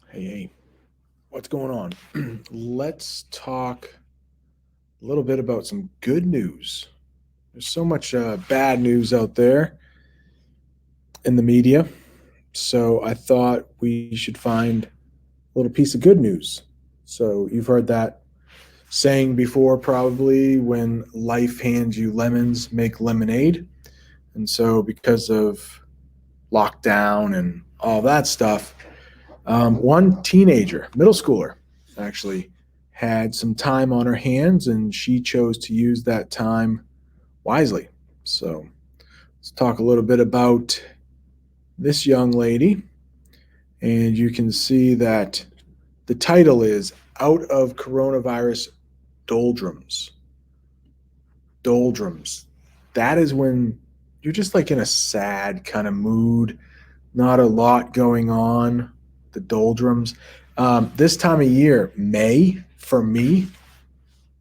Hey, what's going on? Let's talk a little bit about some good news. There's so much bad news out there in the media, so I thought we should find a little piece of good news. So, you've heard that saying before, probably when life hands you lemons, make lemonade. And so, because of lockdown and all that stuff, one teenager, middle schooler, actually had some time on her hands and she chose to use that time wisely. So let's talk a little bit about this young lady. And you can see that the title is Out of Coronavirus Doldrums. Doldrums. That is when you're just like in a sad kind of mood, not a lot going on. The doldrums. This time of year, May, for me,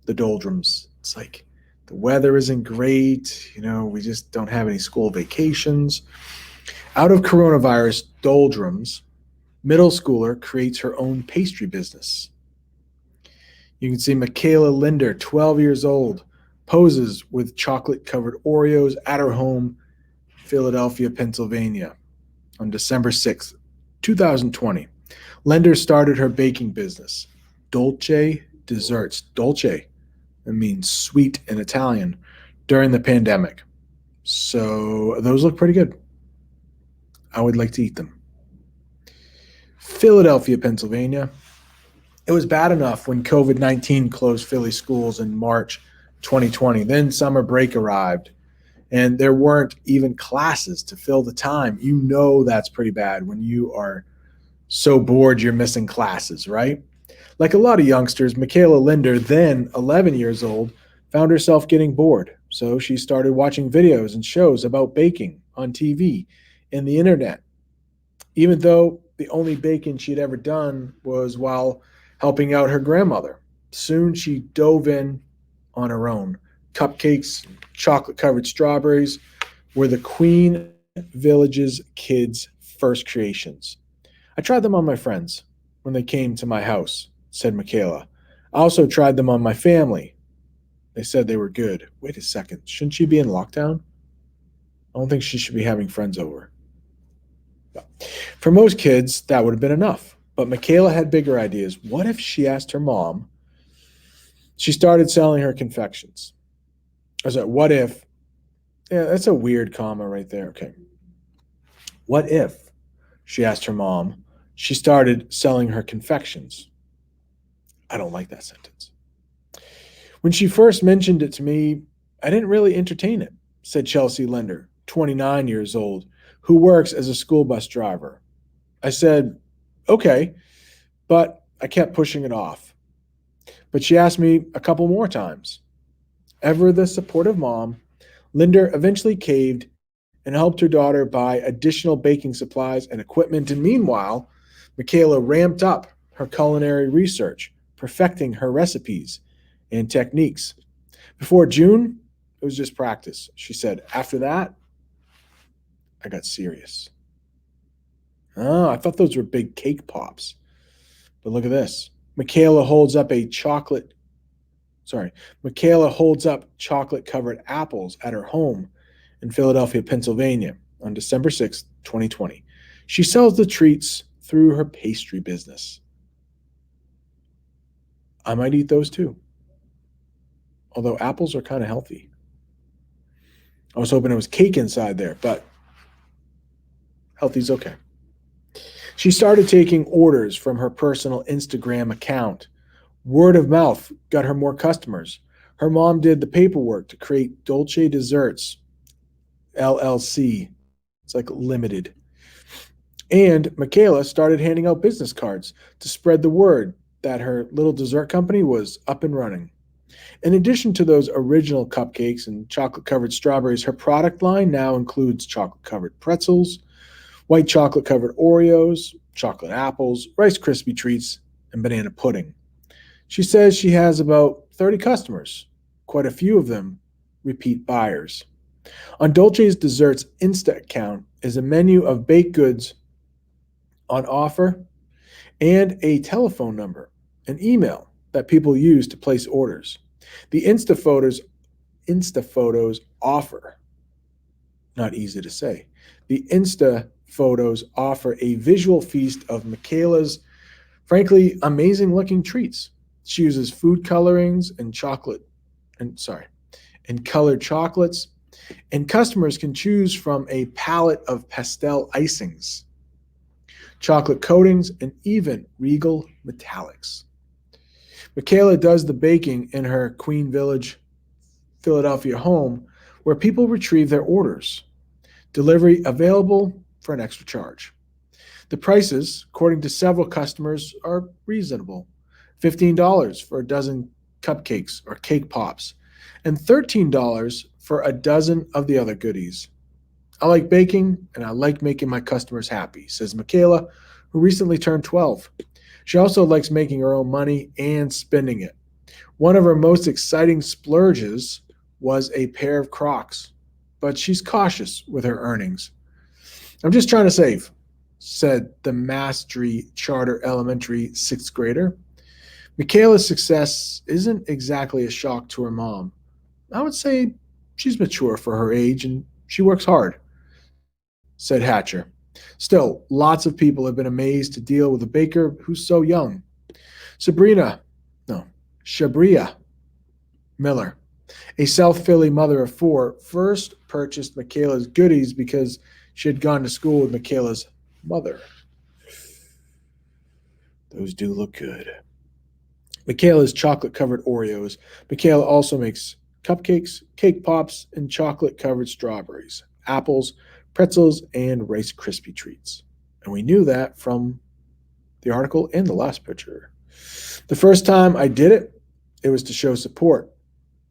the doldrums. It's like the weather isn't great. We just don't have any school vacations. Out of coronavirus doldrums, middle schooler creates her own pastry business. You can see Michaela Linder, 12 years old, poses with chocolate covered Oreos at her home, Philadelphia, Pennsylvania, on December 6th, 2020. Linder started her baking business, Dolce Desserts. Dolce, it means sweet in Italian, during the pandemic. So those look pretty good. I would like to eat them. Philadelphia, Pennsylvania. It was bad enough when COVID-19 closed Philly schools in March 2020. Then summer break arrived, and there weren't even classes to fill the time. That's pretty bad when you are so bored you're missing classes, right? Like a lot of youngsters, Michaela Linder, then 11 years old, found herself getting bored. So she started watching videos and shows about baking on TV and the internet, even though the only baking she'd ever done was while helping out her grandmother. Soon she dove in on her own. Cupcakes, chocolate covered strawberries were the Queen Village's kids' first creations. I tried them on my friends when they came to my house, said Michaela. I also tried them on my family. They said they were good. Wait a second. Shouldn't she be in lockdown? I don't think she should be having friends over. For most kids, that would have been enough. But Michaela had bigger ideas. What if she asked her mom? She started selling her confections. I said, what if? Yeah, that's a weird comma right there. Okay. What if, she asked her mom, she started selling her confections? I don't like that sentence. When she first mentioned it to me, I didn't really entertain it, said Chelsea Linder, 29 years old, who works as a school bus driver. I said, okay, but I kept pushing it off. But she asked me a couple more times. Ever the supportive mom, Linder eventually caved and helped her daughter buy additional baking supplies and equipment. And meanwhile, Michaela ramped up her culinary research, perfecting her recipes and techniques. Before June, it was just practice, she said. After that, I got serious. Oh, I thought those were big cake pops. But look at this. Michaela holds up a chocolate Michaela holds up chocolate covered apples at her home in Philadelphia, Pennsylvania on December 6th, 2020. She sells the treats through her pastry business. I might eat those too, although apples are kind of healthy. I was hoping it was cake inside there, but healthy's okay. She started taking orders from her personal Instagram account. Word of mouth got her more customers. Her mom did the paperwork to create Dolce Desserts LLC. It's like limited. And Michaela started handing out business cards to spread the word that her little dessert company was up and running. In addition to those original cupcakes and chocolate covered strawberries, her product line now includes chocolate covered pretzels, white chocolate covered Oreos, chocolate apples, Rice Krispie treats, and banana pudding. She says she has about 30 customers, quite a few of them repeat buyers. On Dolce's Desserts Insta account is a menu of baked goods on offer, and a telephone number, an email that people use to place orders. The Insta photos offer, not easy to say, the Insta photos offer a visual feast of Michaela's, frankly, amazing looking treats. She uses food colorings and and colored chocolates, and customers can choose from a palette of pastel icings, chocolate coatings, and even regal metallics. Michaela does the baking in her Queen Village, Philadelphia home, where people retrieve their orders. Delivery available for an extra charge. The prices, according to several customers, are reasonable. $15 for a dozen cupcakes or cake pops, and $13 for a dozen of the other goodies. I like baking and I like making my customers happy, says Michaela, who recently turned 12. She also likes making her own money and spending it. One of her most exciting splurges was a pair of Crocs, but she's cautious with her earnings. I'm just trying to save, said the Pastry Charter Elementary sixth grader. Michaela's success isn't exactly a shock to her mom. I would say she's mature for her age and she works hard, said Hatcher. Still, lots of people have been amazed to deal with a baker who's so young. Sabrina, no, Shabria Miller, a South Philly mother of four, first purchased Michaela's goodies because she had gone to school with Michaela's mother. Those do look good. Michaela's chocolate covered Oreos. Michaela also makes cupcakes, cake pops, and chocolate covered strawberries, apples, pretzels, and Rice Krispie treats. And we knew that from the article and the last picture. The first time I did it, it was to show support,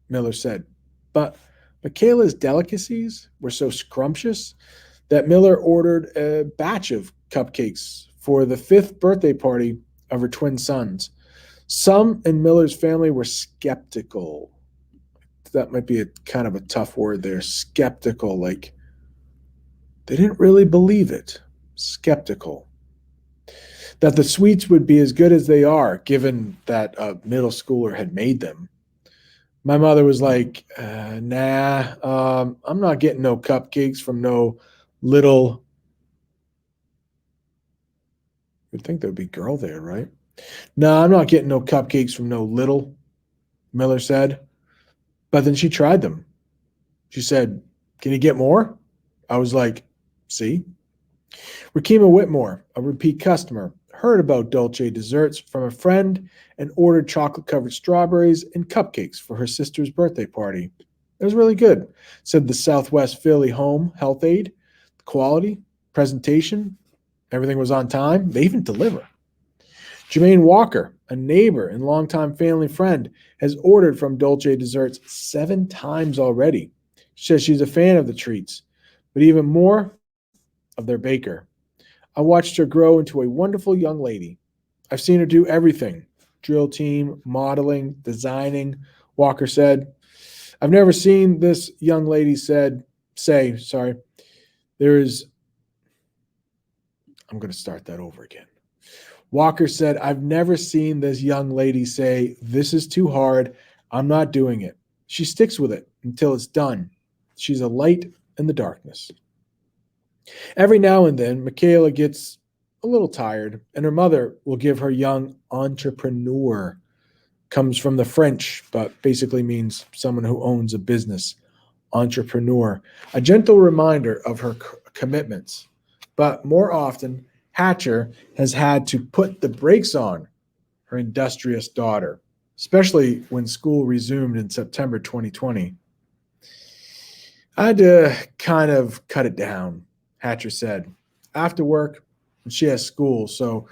Miller said. But Michaela's delicacies were so scrumptious that Miller ordered a batch of cupcakes for the fifth birthday party of her twin sons. Some in Miller's family were skeptical. That might be a kind of a tough word there. Skeptical, like they didn't really believe it. Skeptical. That the sweets would be as good as they are, given that a middle schooler had made them. My mother was like, nah, I'm not getting no cupcakes from no little. You'd think there would be girl there, right? No, I'm not getting no cupcakes from no little, Miller said. But then she tried them. She said, can you get more? I was like, see? Rakima Whitmore, a repeat customer, heard about Dolce desserts from a friend and ordered chocolate-covered strawberries and cupcakes for her sister's birthday party. It was really good, said the Southwest Philly Home Health Aide. The quality, presentation, everything was on time. They even deliver. Jermaine Walker, a neighbor and longtime family friend, has ordered from Dolce Desserts 7 times already. She says she's a fan of the treats, but even more of their baker. I watched her grow into a wonderful young lady. I've seen her do everything: drill team, modeling, designing, Walker said. I've never seen this young lady I'm going to start that over again. Walker said, I've never seen this young lady say, this is too hard, I'm not doing it. She sticks with it until it's done. She's a light in the darkness. Every now and then, Michaela gets a little tired, and her mother will give her young entrepreneur. Comes from the French, but basically means someone who owns a business. Entrepreneur. A gentle reminder of her commitments. But more often, Hatcher has had to put the brakes on her industrious daughter, especially when school resumed in September 2020. I had to kind of cut it down, Hatcher said. After work, she has school, so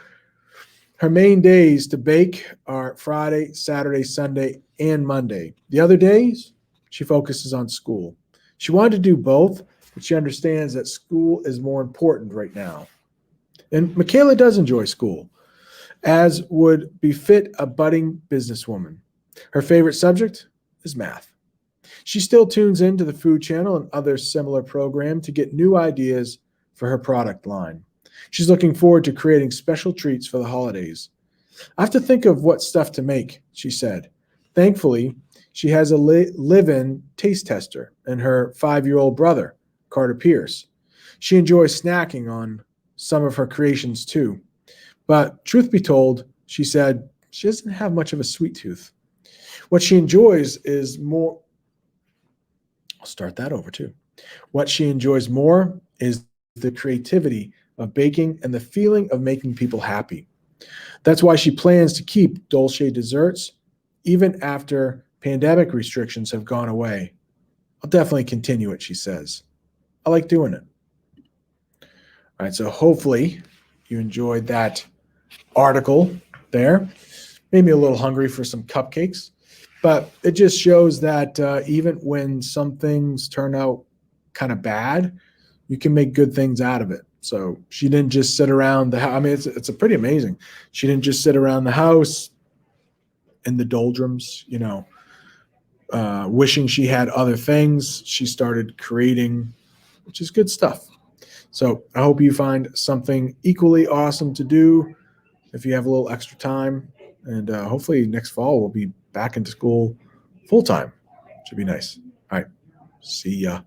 her main days to bake are Friday, Saturday, Sunday, and Monday. The other days, she focuses on school. She wanted to do both, but she understands that school is more important right now. And Michaela does enjoy school, as would befit a budding businesswoman. Her favorite subject is math. She still tunes into the Food Channel and other similar programs to get new ideas for her product line. She's looking forward to creating special treats for the holidays. I have to think of what stuff to make, she said. Thankfully, she has a live in taste tester and her 5-year-old brother, Carter Pierce. She enjoys snacking on some of her creations too. But truth be told, she said she doesn't have much of a sweet tooth. What she enjoys is more. I'll start that over too. What she enjoys more is the creativity of baking and the feeling of making people happy. That's why she plans to keep Dolce desserts even after pandemic restrictions have gone away. I'll definitely continue it, she says. I like doing it. All right, so hopefully you enjoyed that article there. Made me a little hungry for some cupcakes, but it just shows that even when some things turn out kind of bad, you can make good things out of it. So she didn't just sit around the house. I mean, it's a pretty amazing. She didn't just sit around the house in the doldrums, wishing she had other things. She started creating, which is good stuff. So I hope you find something equally awesome to do if you have a little extra time. And hopefully next fall we'll be back into school full time. Should be nice. All right. See ya.